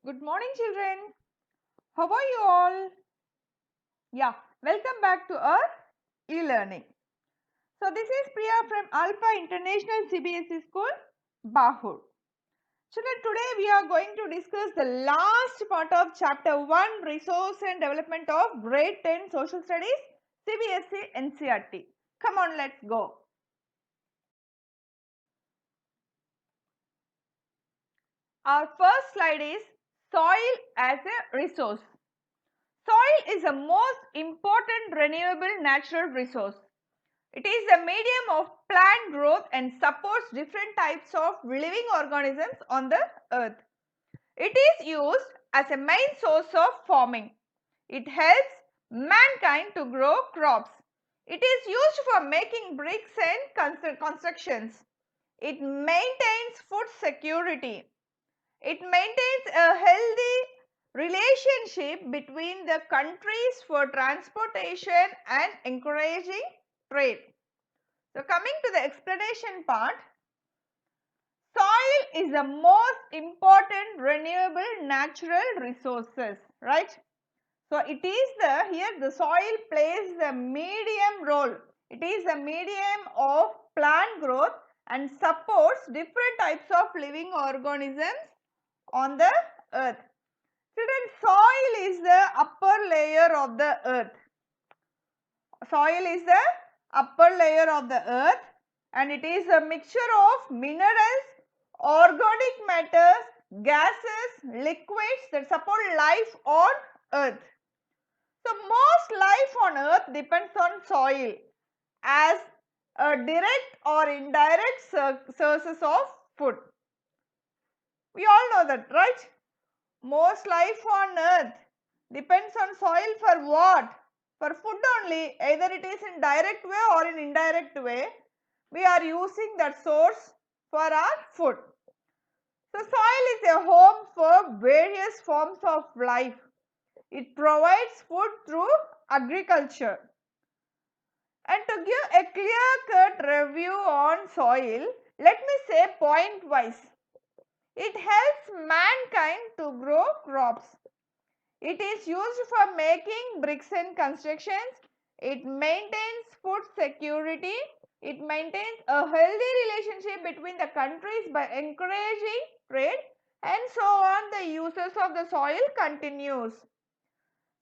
Good morning, children. How are you all? Yeah, welcome back to our e-learning. So, this is Priya from Alpha International CBSE School, Bahur. Children, today we are going to discuss the last part of chapter 1, Resource and Development of Grade 10 Social Studies, CBSE NCERT. Come on, let's go. Our first slide is soil as a resource. Soil is the most important renewable natural resource. It is a medium of plant growth and supports different types of living organisms on the earth. It is used as a main source of farming. It helps mankind to grow crops. It is used for making bricks and constructions. It maintains food security. It maintains a healthy relationship between the countries for transportation and encouraging trade. So, coming to the explanation part, soil is the most important renewable natural resources, right? So, it is here the soil plays the medium role. It is a medium of plant growth and supports different types of living organisms on the earth. Children, soil is the upper layer of the earth. Soil is the upper layer of the earth and it is a mixture of minerals, organic matters, gases, liquids that support life on earth. So, most life on earth depends on soil as a direct or indirect sources of food. We all know that, right? Most life on earth depends on soil for what? For food only, either it is in direct way or in indirect way. We are using that source for our food. So, soil is a home for various forms of life. It provides food through agriculture. And to give a clear-cut review on soil, let me say point wise. It helps mankind to grow crops. It is used for making bricks and constructions. It maintains food security. It maintains a healthy relationship between the countries by encouraging trade, and so on. The uses of the soil continues.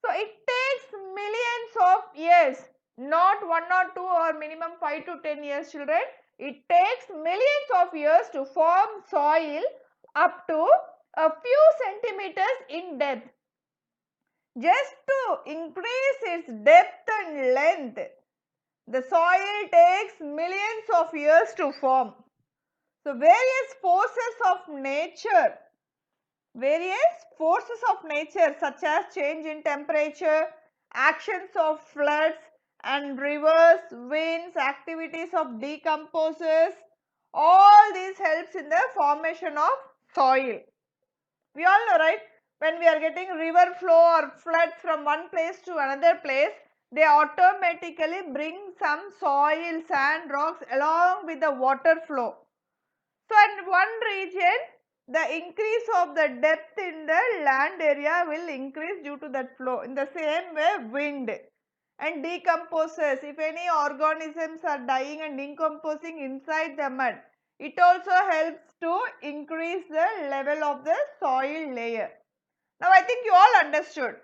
So, it takes millions of years, not 1 or 2 or minimum 5 to 10 years, children. It takes millions of years to form soil up to a few centimeters in depth. Just to increase its depth and length, the soil takes millions of years to form. So, various forces of nature such as change in temperature, actions of floods and rivers, winds, activities of decomposers, all these helps in the formation of soil. We all know, right? When we are getting river flow or floods from one place to another place, they automatically bring some soil, sand, rocks along with the water flow. So, in one region, the increase of the depth in the land area will increase due to that flow. In the same way, wind and decomposes. If any organisms are dying and decomposing inside the mud, it also helps to increase the level of the soil layer. Now, I think you all understood.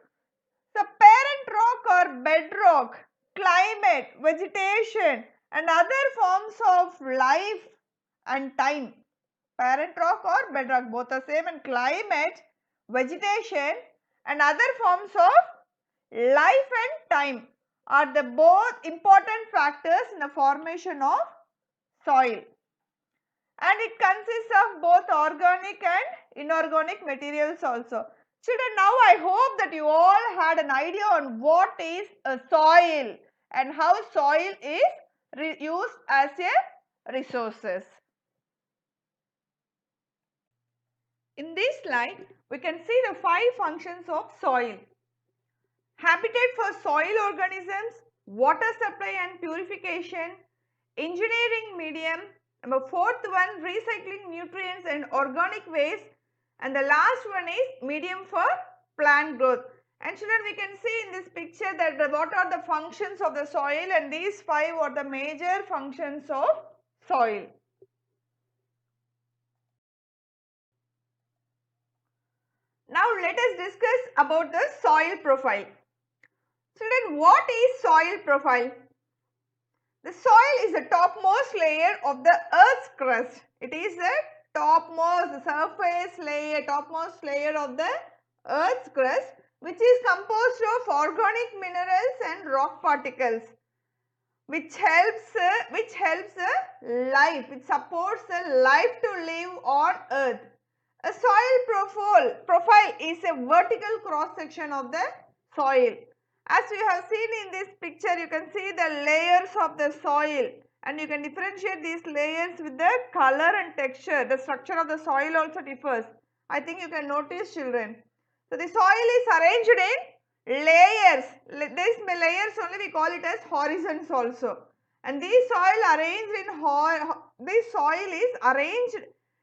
So, parent rock or bedrock, climate, vegetation and other forms of life and time. Parent rock or bedrock, both are same, and climate, vegetation and other forms of life and time are the both important factors in the formation of soil. And it consists of both organic and inorganic materials also. Children, now I hope that you all had an idea on what is a soil and how soil is used as a resources. In this slide, we can see the 5 functions of soil. Habitat for soil organisms, water supply and purification, engineering medium. Number 4th one, recycling nutrients and organic waste. and the last one is medium for plant growth. And children, we can see in this picture that what are the functions of the soil, and these 5 are the major functions of soil. Now let us discuss about the soil profile. Children, what is soil profile? The soil is the topmost layer of the earth's crust. It is the topmost surface layer, topmost layer of the earth's crust, which is composed of organic minerals and rock particles, which helps life, which supports the life to live on earth. A soil profile is a vertical cross section of the soil. As we have seen in this picture, you can see the layers of the soil, and you can differentiate these layers with the color and texture. The structure of the soil also differs. I think you can notice, children. So the soil is arranged in layers. These layers only we call it as horizons also. And this soil is arranged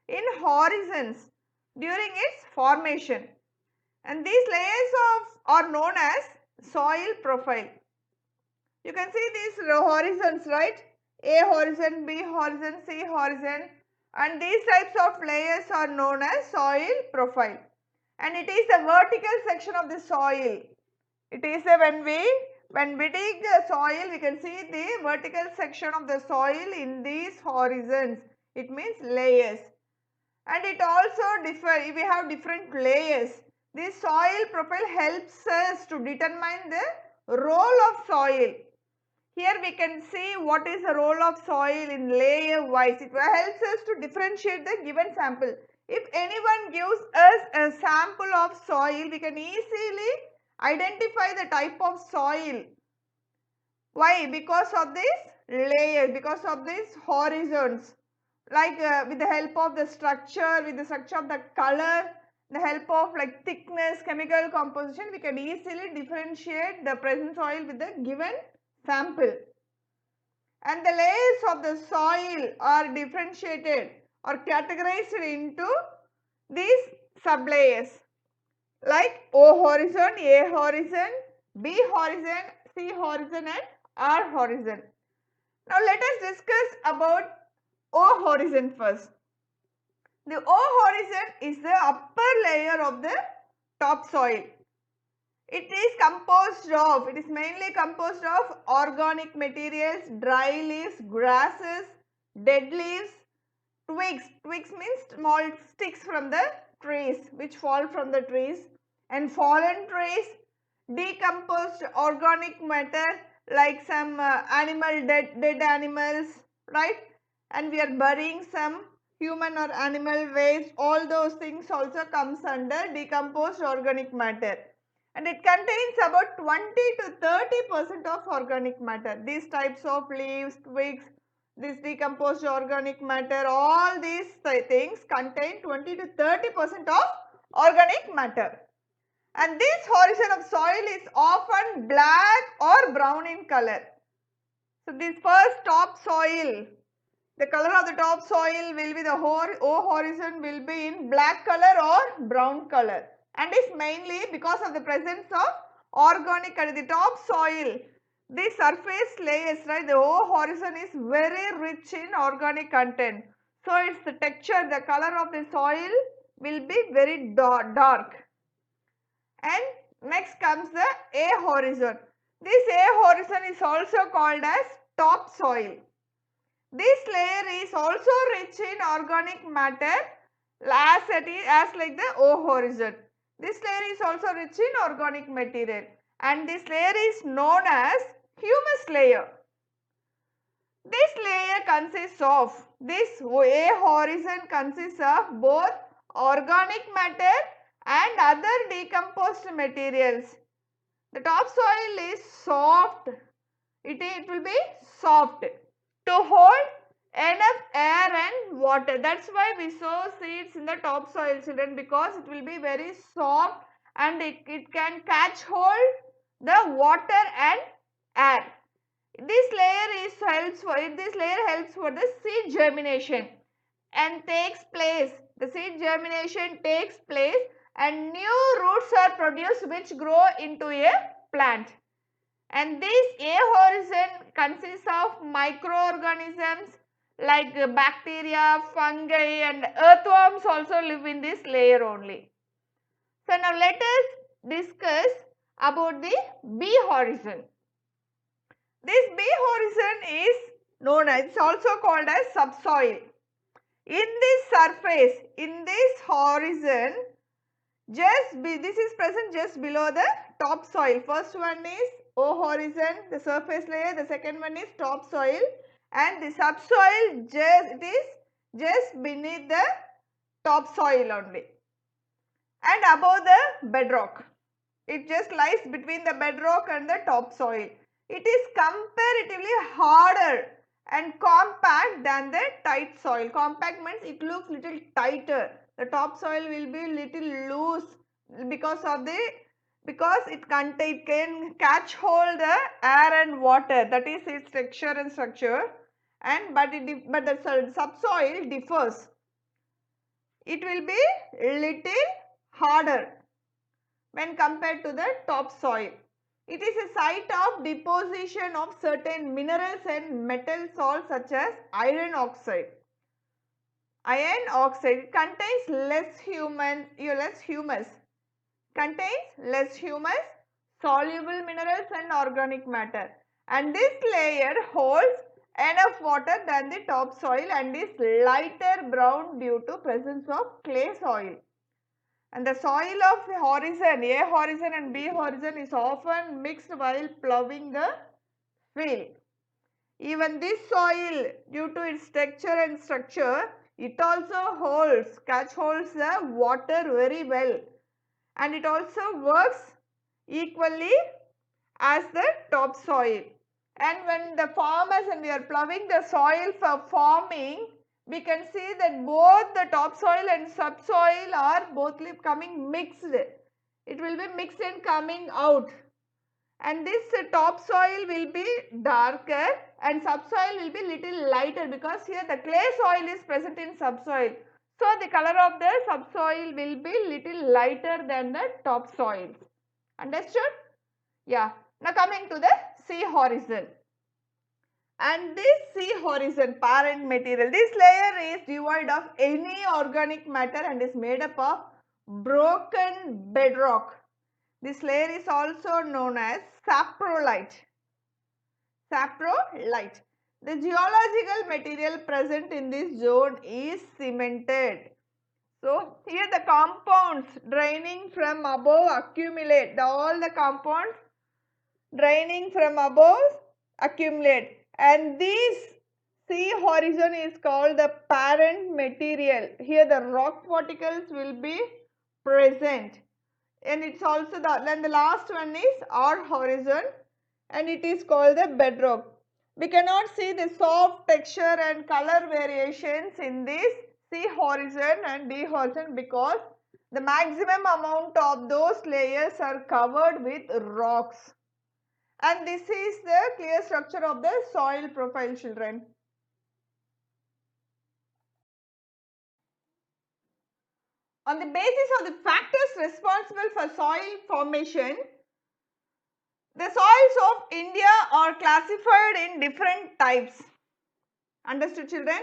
in horizons during its formation, and these layers are known as soil profile. You can see these horizons, right? A horizon, B horizon, C horizon, and these types of layers are known as soil profile, and it is the vertical section of the soil. It is when we dig the soil, we can see the vertical section of the soil in these horizons. It means layers. And it also we have different layers. This soil profile helps us to determine the role of soil. Here we can see what is the role of soil in layer wise. It helps us to differentiate the given sample. If anyone gives us a sample of soil, we can easily identify the type of soil. Why? Because of this layer, because of these horizons. Like with the help of the structure, with the structure of the color, the help of like thickness, chemical composition, we can easily differentiate the present soil with the given sample. And the layers of the soil are differentiated or categorized into these sublayers like O horizon, A horizon, B horizon, C horizon and R horizon. Now let us discuss about O horizon first. The O horizon is the upper layer of the topsoil. It is mainly composed of organic materials, dry leaves, grasses, dead leaves, twigs. Twigs means small sticks from the trees which fall from the trees, and fallen trees, decomposed organic matter like some dead animals, right? And we are burying some human or animal waste. All those things also comes under decomposed organic matter, and it contains about 20 to 30% of organic matter. These types of leaves, twigs, this decomposed organic matter, all these things contain 20 to 30% of organic matter. And this horizon of soil is often black or brown in color. So this first topsoil, the color of the topsoil will be O horizon will be in black color or brown color, and is mainly because of the presence of organic at the topsoil. The surface layers, right, the O horizon is very rich in organic content. So its the texture, the color of the soil will be very dark. And next comes the A horizon. This A horizon is also called as topsoil. This layer is also rich in organic matter as like the O horizon. This layer is also rich in organic material, and this layer is known as humus layer. This layer consists of, this A horizon consists of both organic matter and other decomposed materials. The topsoil is soft. It will be soft to hold enough air and water. That's why we sow seeds in the topsoil, children, because it will be very soft and it can catch hold the water and air. This layer helps for the seed germination and takes place The seed germination takes place and new roots are produced which grow into a plant. And this A horizon consists of microorganisms like bacteria, fungi and earthworms also live in this layer only. So now let us discuss about the B horizon. This B horizon is known as, it's also called as subsoil. In this surface, in this horizon, this is present just below the topsoil. First one is O horizon, the surface layer. The second one is topsoil, and the subsoil it is just beneath the topsoil only, and above the bedrock. It just lies between the bedrock and the topsoil. It is comparatively harder and compact than the tight soil. Compact means it looks little tighter. The topsoil will be little loose because it can catch hold the air and water. That is its texture and structure. But the subsoil differs. It will be little harder when compared to the topsoil. It is a site of deposition of certain minerals and metal salts such as iron oxide. Iron oxide contains less humus, soluble minerals and organic matter. And this layer holds enough water than the topsoil and is lighter brown due to presence of clay soil. And the soil of horizon, A horizon and B horizon is often mixed while ploughing the field. Even this soil, due to its texture and structure, it also catch holds the water very well, and it also works equally as the topsoil. And when the farmers and we are ploughing the soil for farming, we can see that both the topsoil and subsoil are both coming mixed. It will be mixed and coming out. And this topsoil will be darker and subsoil will be little lighter because here the clay soil is present in subsoil. So the color of the subsoil will be little lighter than the topsoil. Understood? Yeah. Now coming to the C horizon. And this C horizon parent material, this layer is devoid of any organic matter and is made up of broken bedrock. This layer is also known as saprolite. Saprolite. The geological material present in this zone is cemented. So here the compounds draining from above accumulate. All the compounds draining from above accumulate, and this C horizon is called the parent material. Here the rock particles will be present, and it's also the last one is R horizon, and it is called the bedrock. We cannot see the soft texture and color variations in this C horizon and D horizon because the maximum amount of those layers are covered with rocks. And this is the clear structure of the soil profile, children. On the basis of the factors responsible for soil formation, the soils of India are classified in different types. Understood, children?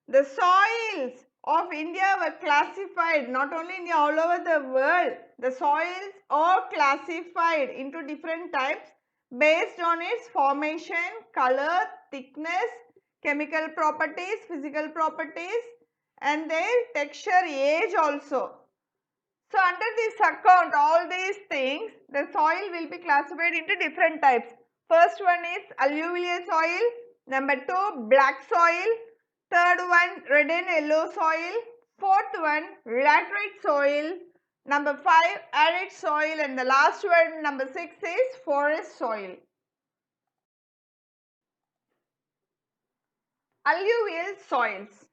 The soils of India were classified not only in all over the world. The soils are classified into different types based on its formation, color, thickness, chemical properties, physical properties and their texture, age also. So under this account, all these things, the soil will be classified into different types. First one is alluvial soil, number 2 black soil, third one red and yellow soil, fourth one laterite soil, number 5 arid soil, and the last one number 6 is forest soil. Alluvial soils.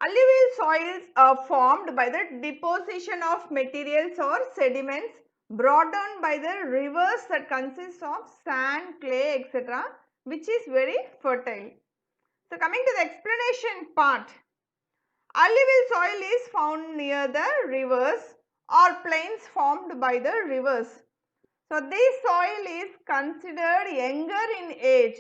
Alluvial soils are formed by the deposition of materials or sediments brought down by the rivers that consist of sand, clay, etc., which is very fertile. So coming to the explanation part, Alluvial soil is found near the rivers or plains formed by the rivers. So, this soil is considered younger in age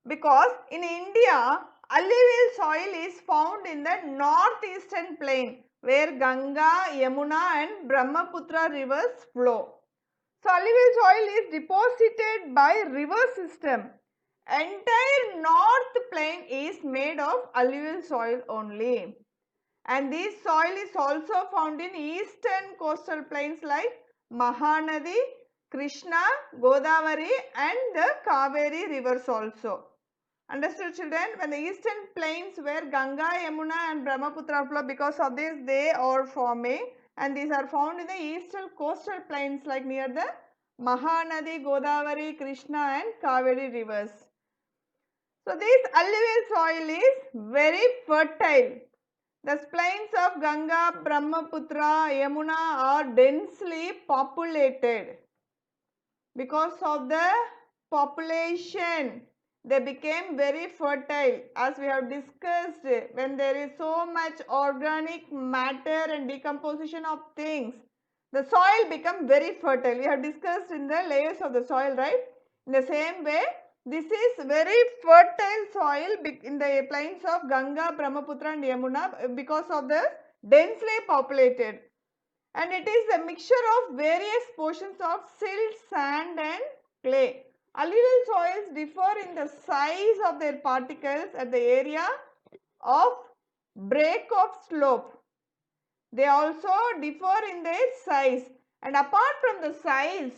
because in India, alluvial soil is found in the northeastern plain where Ganga, Yamuna and Brahmaputra rivers flow. So, alluvial soil is deposited by river system. Entire north plain is made of alluvial soil only. And this soil is also found in eastern coastal plains like Mahanadi, Krishna, Godavari and the Kaveri rivers also. Understood, children? When the eastern plains where Ganga, Yamuna and Brahmaputra flow, because of this they are forming, and these are found in the eastern coastal plains like near the Mahanadi, Godavari, Krishna and Kaveri rivers. So, this alluvial soil is very fertile. The plains of Ganga, Brahmaputra, Yamuna are densely populated. Because of the population, they became very fertile. As we have discussed, when there is so much organic matter and decomposition of things, the soil become very fertile. We have discussed in the layers of the soil, right? In the same way, this is very fertile soil in the plains of Ganga, Brahmaputra and Yamuna because of the densely populated. And it is a mixture of various portions of silt, sand and clay. Alluvial soils differ in the size of their particles at the area of break of slope. They also differ in their size, and apart from the size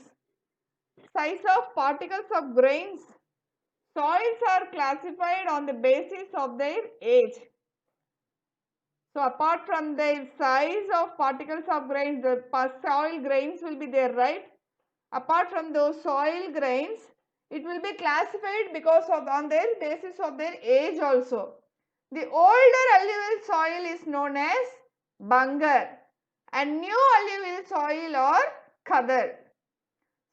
of particles of grains, soils are classified on the basis of their age. So, apart from the size of particles of grains, the soil grains will be there, right? Apart from those soil grains, it will be classified because of on their basis of their age also. The older alluvial soil is known as Bangar and new alluvial soil or Khadar.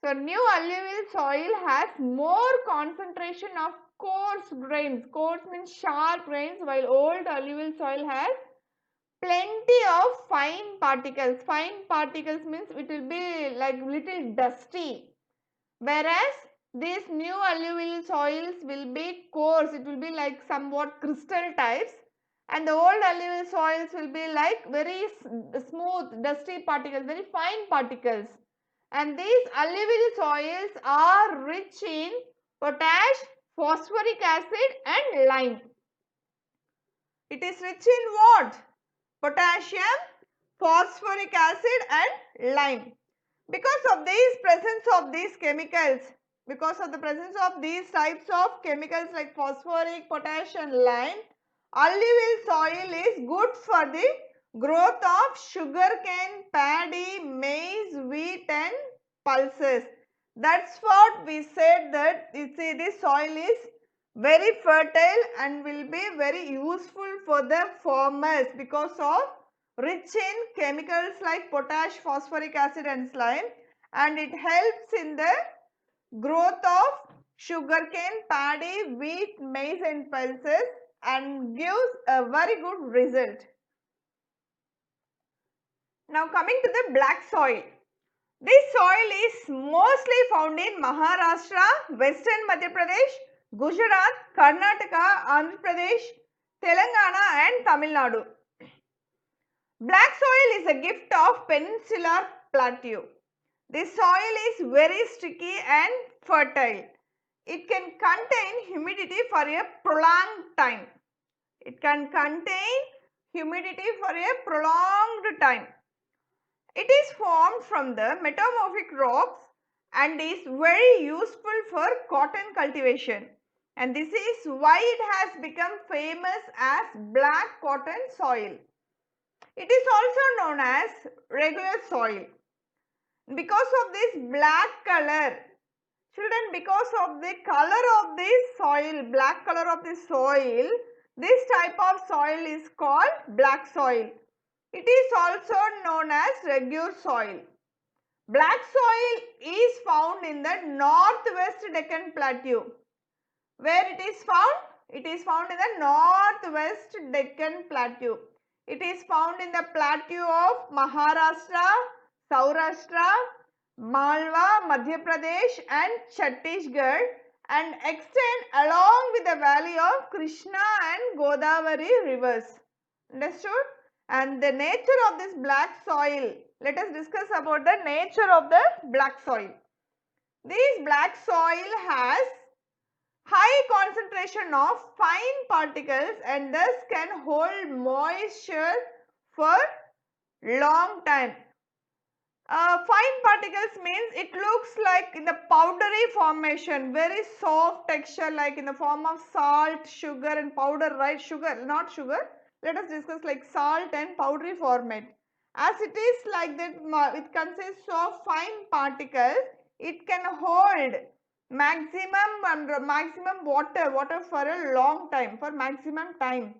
So, new alluvial soil has more concentration of coarse grains. Coarse means sharp grains, while old alluvial soil has plenty of fine particles. Fine particles means it will be like little dusty. Whereas these new alluvial soils will be coarse. It will be like somewhat crystal types. And the old alluvial soils will be like very smooth, dusty particles, very fine particles. And these alluvial soils are rich in potash, phosphoric acid and lime. It is rich in what? Potassium, phosphoric acid and lime. Because of this presence of these chemicals, because of the presence of these types of chemicals like phosphoric, potash and lime, alluvial soil is good for the growth of sugarcane, paddy, maize, wheat and pulses. That's what we said, that you see this soil is very fertile and will be very useful for the farmers because of rich in chemicals like potash, phosphoric acid and slime, and it helps in the growth of sugarcane, paddy, wheat, maize and pulses and gives a very good result. Now coming to the black soil. This soil is mostly found in Maharashtra, Western Madhya Pradesh, Gujarat, Karnataka, Andhra Pradesh, Telangana and Tamil Nadu. Black soil is a gift of peninsular plateau. This soil is very sticky and fertile. It can contain humidity for a prolonged time. It can contain humidity for a prolonged time. It is formed from the metamorphic rocks and is very useful for cotton cultivation. And this is why it has become famous as black cotton soil. It is also known as regular soil. Because of this black color, children, because of the color of this soil, black color of the soil, this type of soil is called black soil. It is also known as regular soil. Black soil is found in the northwest Deccan Plateau. Where it is found? It is found in the northwest Deccan Plateau. It is found in the plateau of Maharashtra, Saurashtra, Malwa, Madhya Pradesh and Chhattisgarh and extend along with the valley of Krishna and Godavari rivers. Understood? And the nature of this black soil. Let us discuss about the nature of the black soil. This black soil has high concentration of fine particles and thus can hold moisture for long time. Fine particles means it looks like in the powdery formation, very soft texture like in the form of salt, sugar and powder, right? Sugar, not sugar. Let us discuss like salt and powdery format. As it is like that, it consists of fine particles. It can hold maximum water for a long time, for maximum time.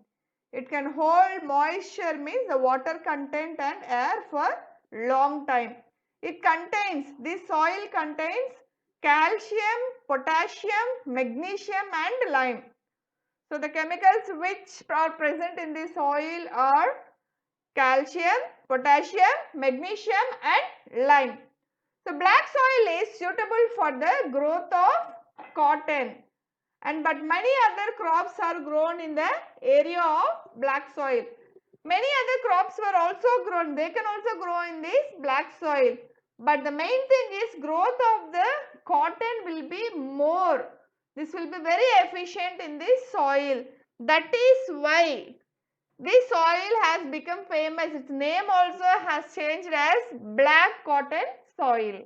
It can hold moisture means the water content and air for long time. This soil contains calcium, potassium, magnesium and lime. So the chemicals which are present in the soil are calcium, potassium, magnesium and lime. So black soil is suitable for the growth of cotton but many other crops are grown in the area of black soil. Many other crops were also grown. They can also grow in this black soil. But the main thing is growth of the cotton will be more. This will be very efficient in this soil. That is why this soil has become famous. Its name also has changed as black cotton soil.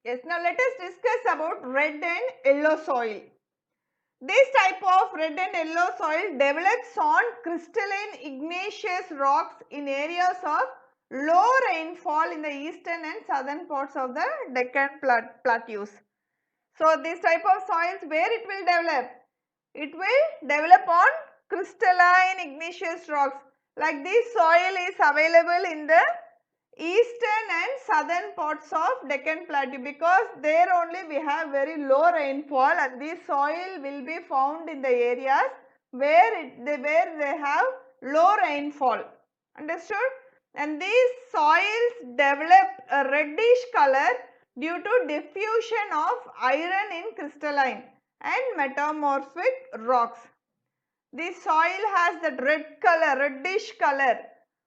Yes, now let us discuss about red and yellow soil. This type of red and yellow soil develops on crystalline igneous rocks in areas of low rainfall in the eastern and southern parts of the Deccan plateaus. So, this type of soils where it will develop? It will develop on crystalline igneous rocks. Like this soil is available in the eastern and southern parts of Deccan Plateau because there only we have very low rainfall and this soil will be found in the areas where they have low rainfall. Understood? And these soils develop a reddish color due to diffusion of iron in crystalline and metamorphic rocks. This soil has that red color, reddish color.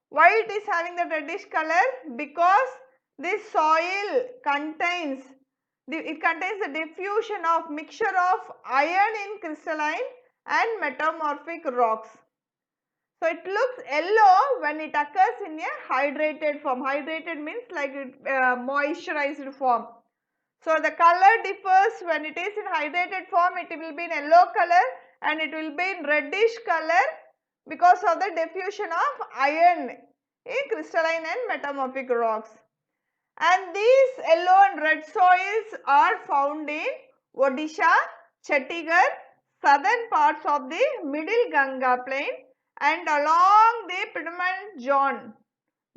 Why it is having that reddish color? Because this soil contains the diffusion of mixture of iron in crystalline and metamorphic rocks. So it looks yellow when it occurs in a hydrated form. Hydrated means like moisturized form. So the color differs when it is in hydrated form, it will be in yellow color and it will be in reddish color because of the diffusion of iron in crystalline and metamorphic rocks. And these yellow and red soils are found in Odisha, Chhattisgarh, southern parts of the middle Ganga plain and along the predominant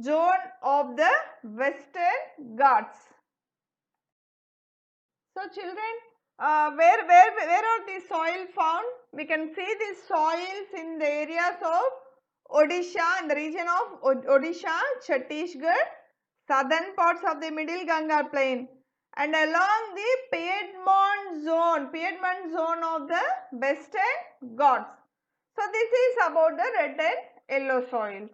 zone of the western Ghats. So children, where are these soil found? We can see these soils in the areas of Odisha, in the region of Odisha, Chhattisgarh, southern parts of the middle Ganga plain and along the Piedmont zone of the western Ghats. So this is about the red and yellow soils.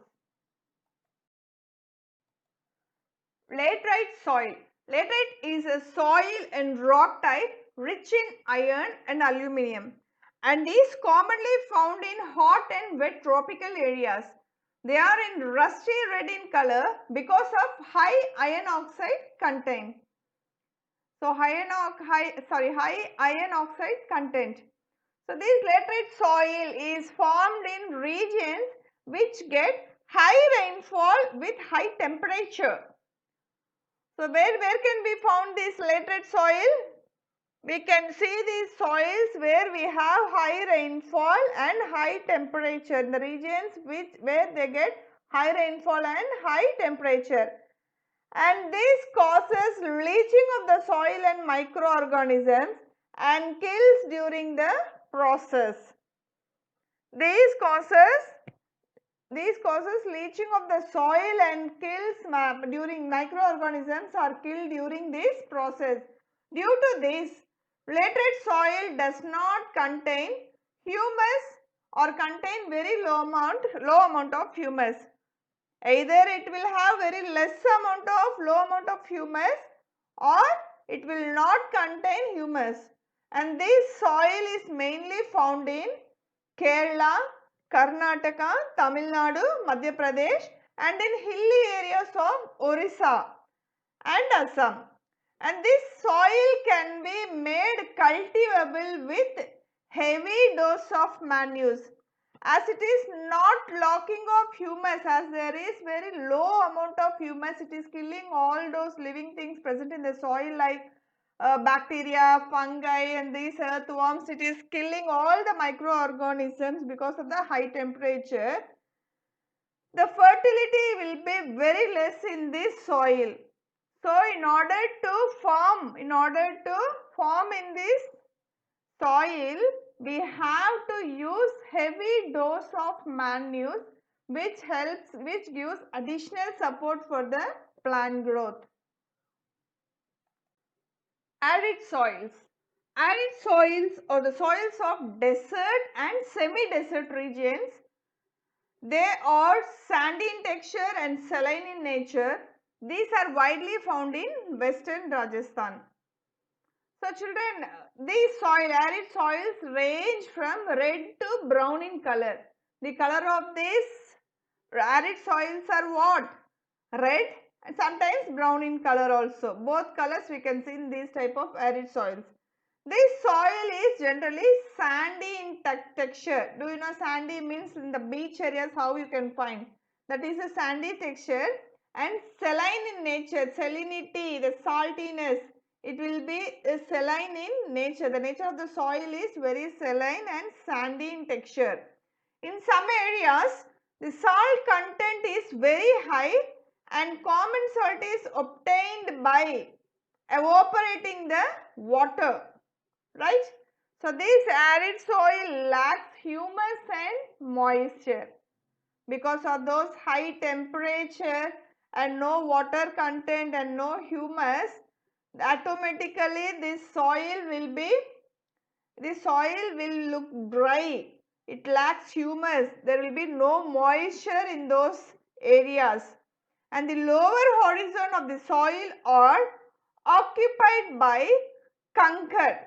Laterite soil. Laterite is a soil and rock type rich in iron and aluminium and is commonly found in hot and wet tropical areas. They are in rusty red in color because of high iron oxide content. So, high iron oxide content. So, this laterite soil is formed in regions which get high rainfall with high temperature. So, where can we found this laterite soil? We can see these soils where we have high rainfall and high temperature in the regions where they get high rainfall and high temperature. and this causes leaching of the soil and microorganisms and kills during the process. These causes leaching of the soil and kills during microorganisms are killed during this process. Due to this, related soil does not contain humus or contain very low amount of humus. Either it will have very low amount of humus, or it will not contain humus. And this soil is mainly found in Kerala, Karnataka, Tamil Nadu, Madhya Pradesh, and in hilly areas of Orissa and Assam. And this soil can be made cultivable with heavy dose of manures, as it is not locking of humus, as there is very low amount of humus. It is killing all those living things present in the soil like bacteria, fungi and these earthworms. It is killing all the microorganisms because of the high temperature. The fertility will be very less in this soil. So in order to form in this soil, we have to use heavy dose of manure, which gives additional support for the plant growth. Arid soils. Arid soils or the soils of desert and semi-desert regions, they are sandy in texture and saline in nature. These are widely found in western Rajasthan. So children, these arid soils range from red to brown in color. The color of these arid soils are what? Red and sometimes brown in color also. Both colors we can see in these type of arid soils. This soil is generally sandy in texture. Do you know sandy means in the beach areas how you can find? That is a sandy texture, and saline in nature, salinity, the saltiness, it will be saline in nature. The nature of the soil is very saline and sandy in texture. In some areas, the salt content is very high and common salt is obtained by evaporating the water. Right? So, this arid soil lacks humus and moisture. Because of those high temperature and no water content and no humus, automatically this soil will look dry. It lacks humus. There will be no moisture in those areas. And the lower horizon of the soil are occupied by conker.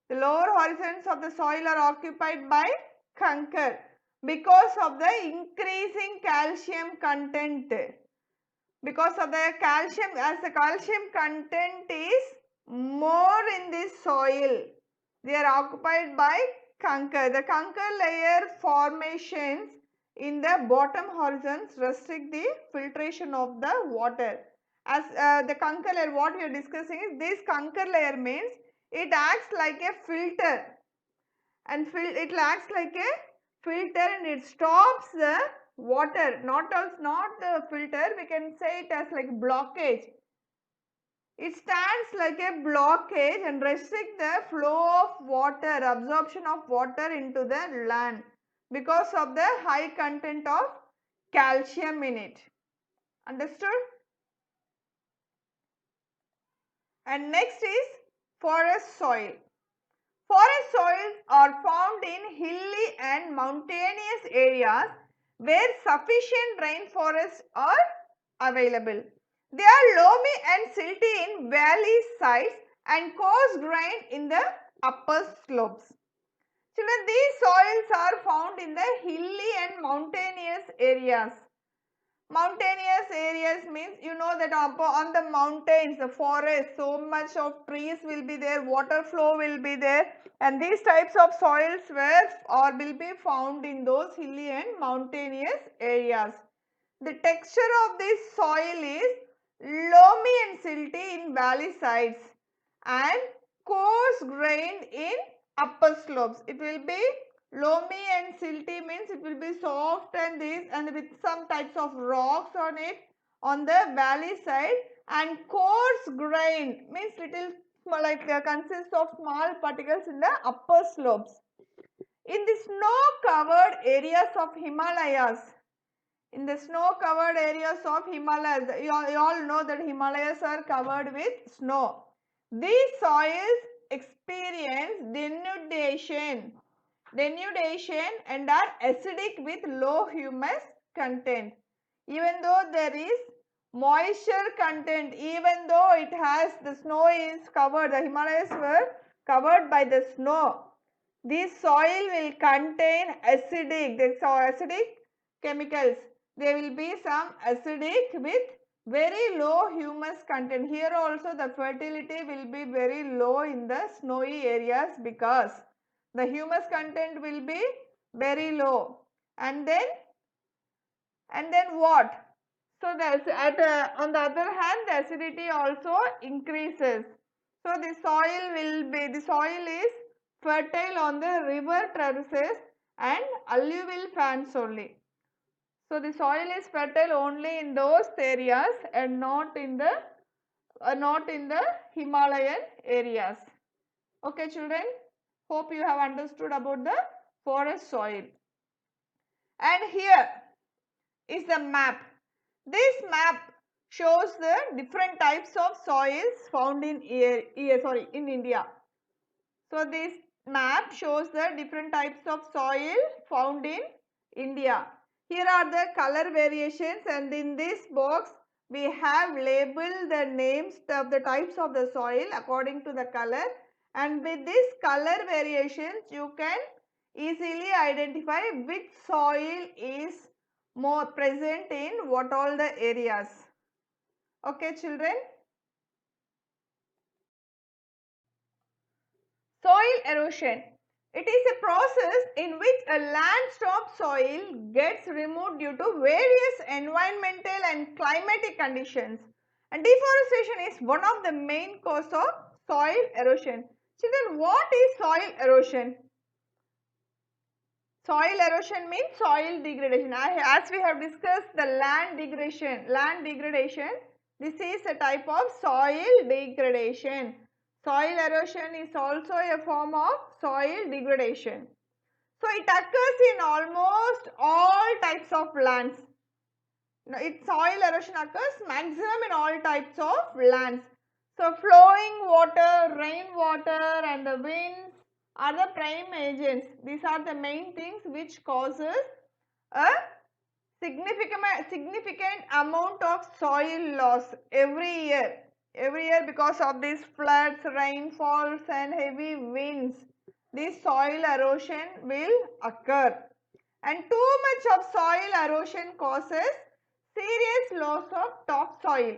The lower horizons of the soil are occupied by conker because of the increasing calcium content. Because of the calcium, as the calcium content is more in this soil, they are occupied by conker. The conker layer formations in the bottom horizons restrict the filtration of the water. As the conker layer, what we are discussing is this conker layer means it acts like a filter, and it acts like a filter and it stops the water, not the filter, we can say it as like blockage. It stands like a blockage and restrict the flow of water, absorption of water into the land because of the high content of calcium in it. Understood? And next is forest soil. Forest soils are found in hilly and mountainous areas where sufficient rainforests are available. They are loamy and silty in valley sides and coarse grained in the upper slopes. Children, these soils are found in the hilly and mountainous areas. Mountainous areas means you know that on the mountains, the forest, so much of trees will be there, water flow will be there, and these types of soils will be found in those hilly and mountainous areas. The texture of this soil is loamy and silty in valley sides and coarse grained in upper slopes. It will be loamy and silty means it will be soft and this and with some types of rocks on it, on the valley side, and coarse grain means little small, like consists of small particles in the upper slopes. In the snow covered areas of Himalayas, in the snow covered areas of Himalayas, you all know that Himalayas are covered with snow. These soils experience denudation and are acidic with low humus content. Even though there is moisture content, even though it has, the snow is covered, the Himalayas were covered by the snow, this soil will contain acidic chemicals. There will be some acidic with very low humus content. Here also the fertility will be very low in the snowy areas because the humus content will be very low. And then what? So that's on the other hand, the acidity also increases. So the soil is fertile on the river terraces and alluvial fans only. So the soil is fertile only in those areas and not in the Himalayan areas. Okay, children. Hope you have understood about the forest soil. And here is the map. This map shows the different types of soils found in India. So this map shows the different types of soil found in India. Here are the color variations, and in this box we have labeled the names of the types of the soil according to the color, and with this color variations you can easily identify which soil is more present in what all the areas. Okay, children. Soil erosion. It is a process in which a land-stopped soil gets removed due to various environmental and climatic conditions. And deforestation is one of the main causes of soil erosion. Children, what is soil erosion? Soil erosion means soil degradation. As we have discussed the land degradation, this is a type of soil degradation. Soil erosion is also a form of soil degradation. So it occurs in almost all types of lands. Soil erosion occurs maximum in all types of lands. So flowing water, rainwater and the winds are the prime agents. These are the main things which causes a significant amount of soil loss every year. Every year because of these floods, rainfalls and heavy winds, this soil erosion will occur. And too much of soil erosion causes serious loss of topsoil.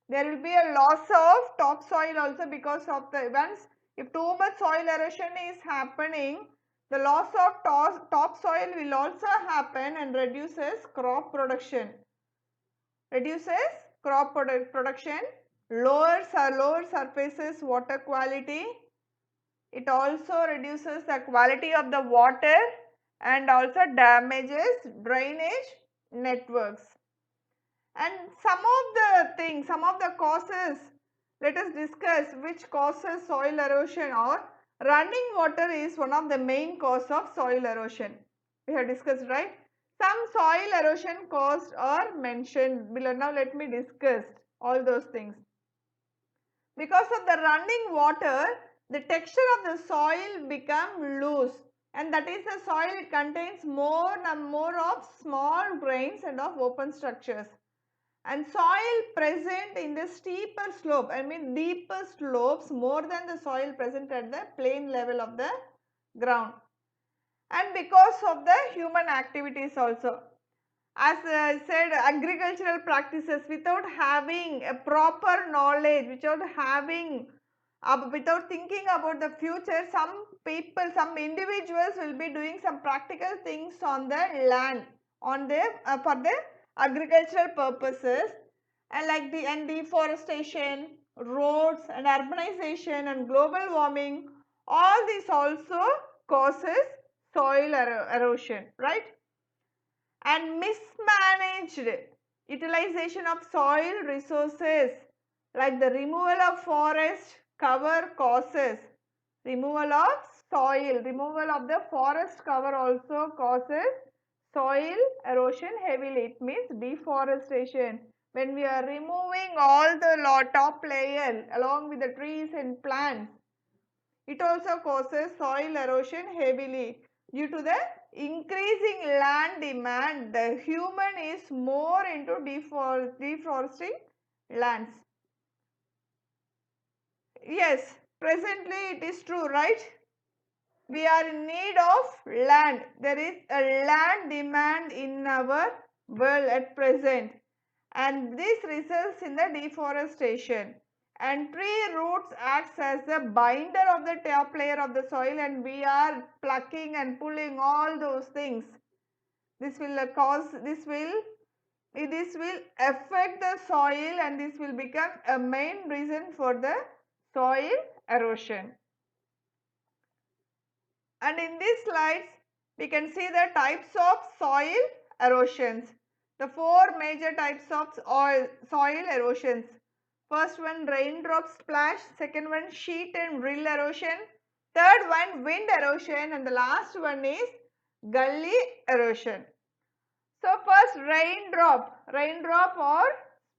There will be a loss of topsoil also because of the events. If too much soil erosion is happening, the loss of topsoil will also happen and reduces crop production. Lower surfaces water quality. It also reduces the quality of the water and also damages drainage networks. And some of the causes, let us discuss which causes soil erosion. Or running water is one of the main cause of soil erosion. We have discussed, right? Some soil erosion caused are mentioned below. Now let me discuss all those things. Because of the running water, the texture of the soil become loose, and that is the soil, it contains more of small grains and of open structures. And soil present in the steeper slope, deeper slopes more than the soil present at the plain level of the ground. And because of the human activities also. As I said, agricultural practices, without having a proper knowledge, without thinking about the future, some individuals will be doing some practical things on the land, for the agricultural purposes, and deforestation, roads and urbanization and global warming, all this also causes soil erosion, right? And mismanaged Utilization of soil resources like the removal of forest cover causes. Removal of soil, removal of the forest cover also causes soil erosion heavily. It means deforestation. When we are removing all the top layer along with the trees and plants, it also causes soil erosion heavily. Due to the increasing land demand, the human is more into deforesting lands. Yes, presently it is true, right? We are in need of land. There is a land demand in our world at present, and this results in the deforestation. And tree roots acts as the binder of the top layer of the soil, and we are plucking and pulling all those things. This will affect the soil, and this will become a main reason for the soil erosion. And in these slides, we can see the types of soil erosions. The four major types of soil erosions. First one, raindrop splash. Second one, sheet and rill erosion. Third one, wind erosion. And the last one is gully erosion. So first, raindrop or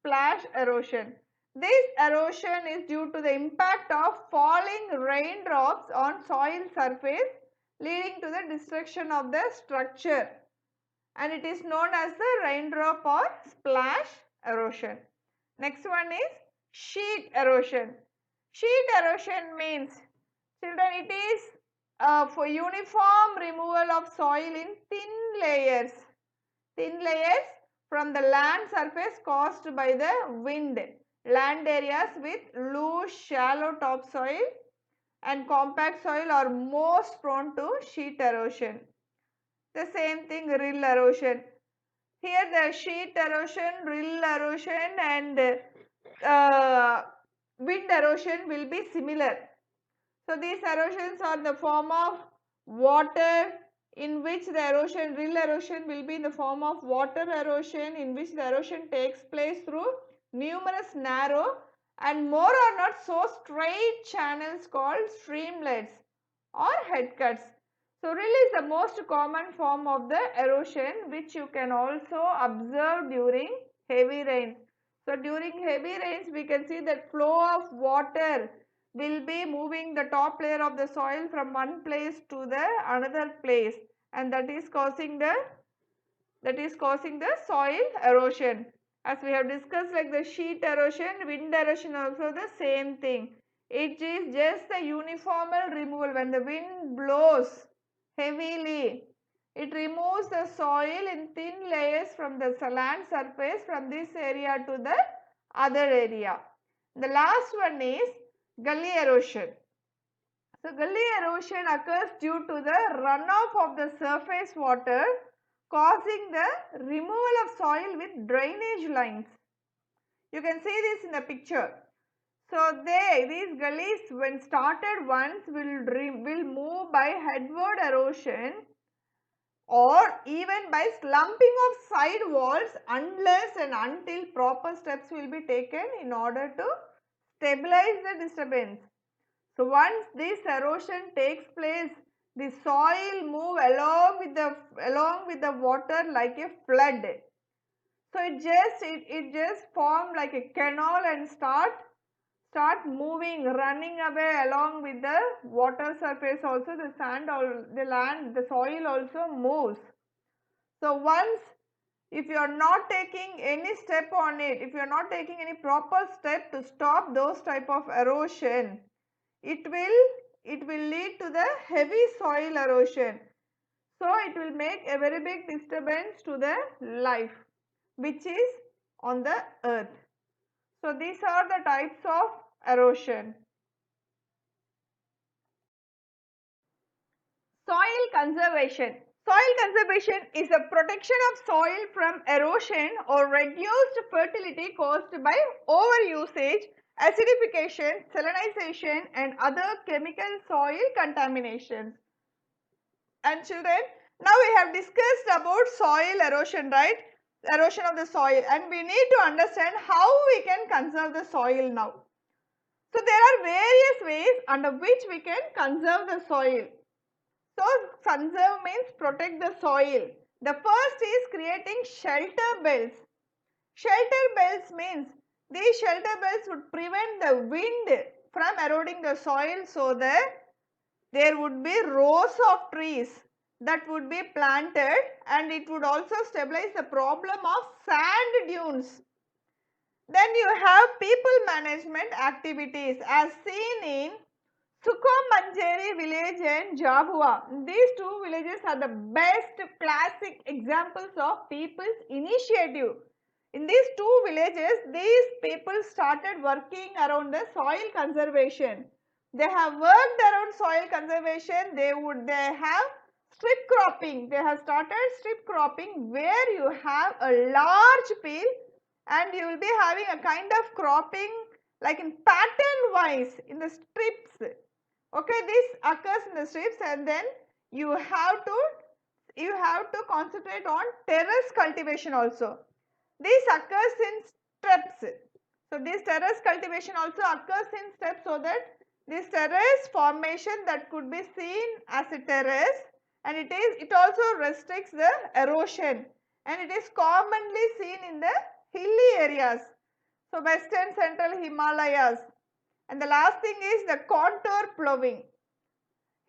splash erosion. This erosion is due to the impact of falling raindrops on soil surface, leading to the destruction of the structure, and it is known as the raindrop or splash erosion. Next one is sheet erosion. Sheet erosion means, children, it is for uniform removal of soil in thin layers from the land surface caused by the wind. Land areas with loose shallow topsoil and compact soil are most prone to sheet erosion. The same thing, rill erosion. Here the sheet erosion, rill erosion and wind erosion will be similar. So these erosions are in the form of water, in which the erosion, rill erosion will be in the form of water erosion, in which the erosion takes place through numerous narrow and more or not so straight channels called streamlets or head cuts. So rill is the most common form of the erosion, which you can also observe during heavy rains. So during heavy rains, we can see that flow of water will be moving the top layer of the soil from one place to the another place, and that is causing the soil erosion. As we have discussed, like the sheet erosion, wind erosion also the same thing. It is just the uniformal removal. When the wind blows heavily, it removes the soil in thin layers from the land surface from this area to the other area. The last one is gully erosion. So gully erosion occurs due to the runoff of the surface water, causing the removal of soil with drainage lines. You can see this in the picture. So these gullies, when started once, will move by headward erosion or even by slumping of side walls unless and until proper steps will be taken in order to stabilize the disturbance. So once this erosion takes place, the soil move along with the water like a flood. So it just form like a canal and start moving, running away along with the water surface. Also the sand or the land, the soil also moves. So once, if you are not taking any step on it, if you are not taking any proper step to stop those type of erosion, it will lead to the heavy soil erosion. So it will make a very big disturbance to the life which is on the earth. So these are the types of erosion. Soil conservation. Soil conservation is the protection of soil from erosion or reduced fertility caused by overusage, acidification, salinization and other chemical soil contaminations. And children, now we have discussed about soil erosion, right? erosion of the soil, and we need to understand how we can conserve the soil now. So there are various ways under which we can conserve the soil. So conserve means protect the soil. The first is creating shelter belts. Shelter belts means these shelter belts would prevent the wind from eroding the soil, so that there would be rows of trees that would be planted, and it would also stabilize the problem of sand dunes. Then you have people management activities as seen in Sukomanjeri village and Jabua. These two villages are the best classic examples of people's initiative. In these two villages, these people started working around the soil conservation. They have worked around soil conservation. They have strip cropping. They have started strip cropping, where you have a large field and you will be having a kind of cropping like in pattern wise in the strips. Okay, this occurs in the strips, and then you have to concentrate on terrace cultivation also. This occurs in steps. So this terrace cultivation also occurs in steps, so that this terrace formation that could be seen as a terrace, and it also restricts the erosion, and it is commonly seen in the hilly areas. So western central Himalayas. And the last thing is the contour ploughing.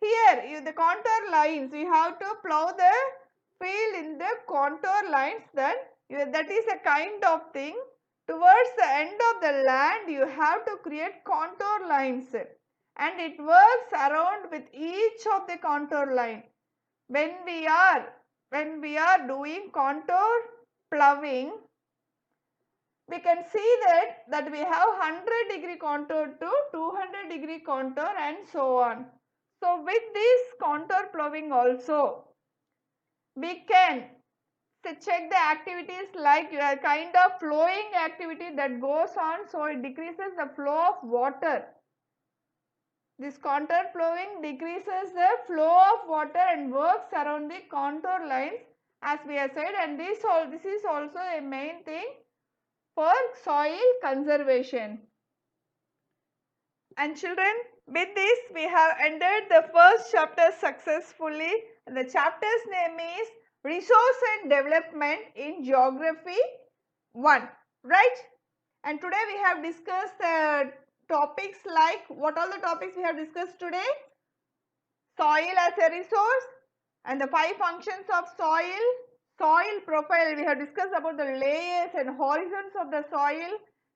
Here the contour lines, you have to plough the field in the contour lines, then that is a kind of thing. Towards the end of the land, you have to create contour lines, and it works around with each of the contour line. When we are doing contour ploughing, we can see that we have 100-degree contour to 200-degree contour and so on. So with this contour ploughing also, we can check the activities like a kind of flowing activity that goes on, so it decreases the flow of water. This contour ploughing decreases the flow of water and works around the contour lines, as we have said, and this is also a main thing for soil conservation. And children, with this we have ended the first chapter successfully. The chapter's name is Resource and Development in Geography 1, right? And today we have discussed topics like, what all the topics we have discussed today? Soil as a resource, and the 5 functions of soil, soil profile, we have discussed about the layers and horizons of the soil,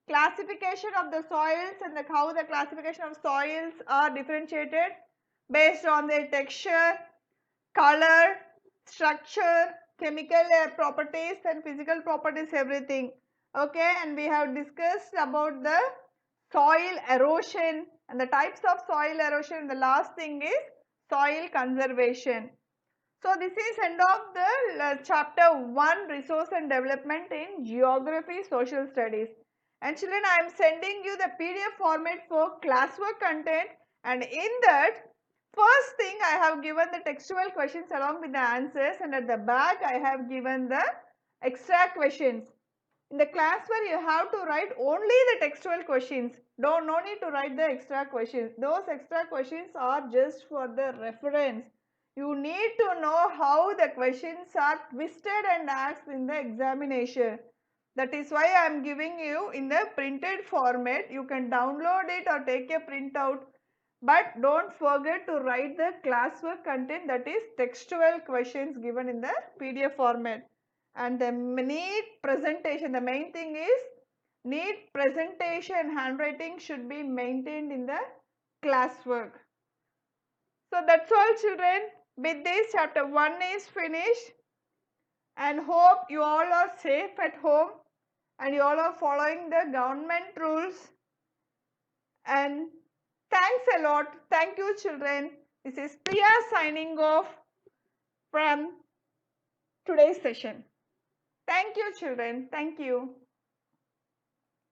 classification of the soils, and how the classification of soils are differentiated based on their texture, color, structure, chemical properties and physical properties, everything. Okay, and we have discussed about the soil erosion and the types of soil erosion. The last thing is soil conservation. So this is end of the chapter 1, Resource and Development in Geography Social Studies. And children, I am sending you the PDF format for classwork content, and in that first thing I have given the textual questions along with the answers, and at the back I have given the extra questions. In the classwork you have to write only the textual questions. No need to write the extra questions. Those extra questions are just for the reference. You need to know how the questions are twisted and asked in the examination. That is why I am giving you in the printed format. You can download it or take a printout. But don't forget to write the classwork content, that is textual questions given in the PDF format. And the neat presentation, the main thing is neat presentation, handwriting should be maintained in the classwork. So that's all children. With this chapter 1 is finished, and hope you all are safe at home and you all are following the government rules. And thanks a lot. Thank you children. This is Priya signing off from today's session. Thank you children. Thank you.